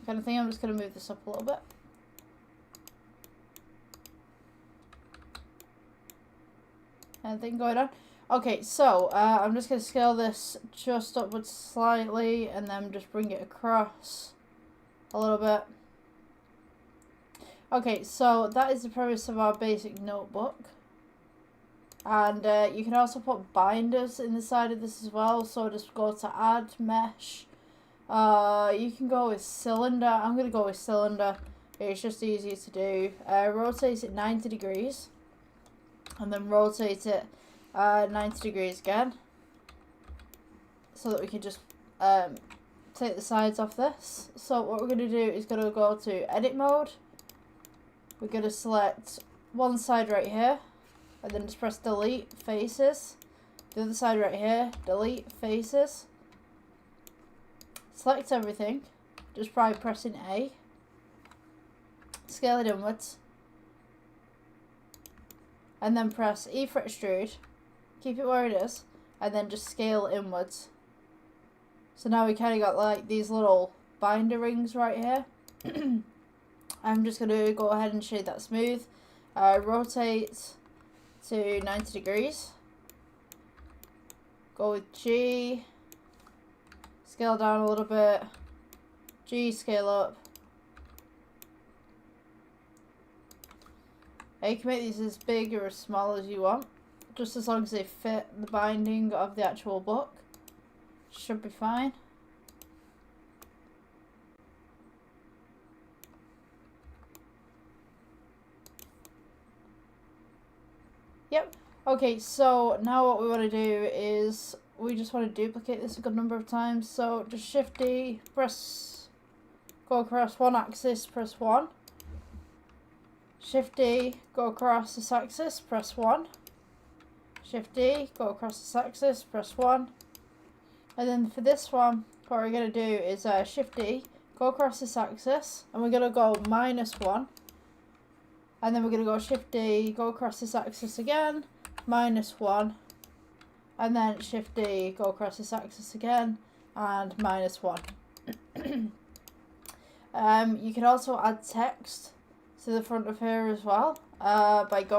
kind of thing. I'm just going to move this up a little bit. Anything going on? Okay, so I'm just going to scale this just upwards slightly and then just bring it across a little bit. Okay, so that is the premise of our basic notebook. And you can also put binders in the side of this as well. So just go to add, mesh. You can go with cylinder. I'm going to go with cylinder. It's just easier to do. Rotate it 90 degrees. And then rotate it 90 degrees again. So that we can just take the sides off this. So what we're going to do is going to go to edit mode. We're going to select one side right here. And then just press delete faces. The other side right here, delete faces. Select everything, just by pressing A. Scale it inwards. And then press E for extrude. Keep it where it is. And then just scale inwards. So now we kind of got like these little binder rings right here. I'm just going to go ahead and shade that smooth. Rotate to 90 degrees. Go with G. Scale down a little bit. G, scale up. You can make these as big or as small as you want. Just as long as they fit the binding of the actual book. Should be fine. Yep. Okay, so now what we want to do is we just want to duplicate this a good number of times. So just Shift D, go across one axis, press 1. Shift D, go across this axis, press 1. Shift D, go across this axis, press 1. And then for this one, what we're going to do is Shift D, go across this axis, and we're going to go -1. And then we're going to go Shift D, go across this axis again, -1. And then Shift D, go across this axis again, and -1. You can also add text to the front of here as well by going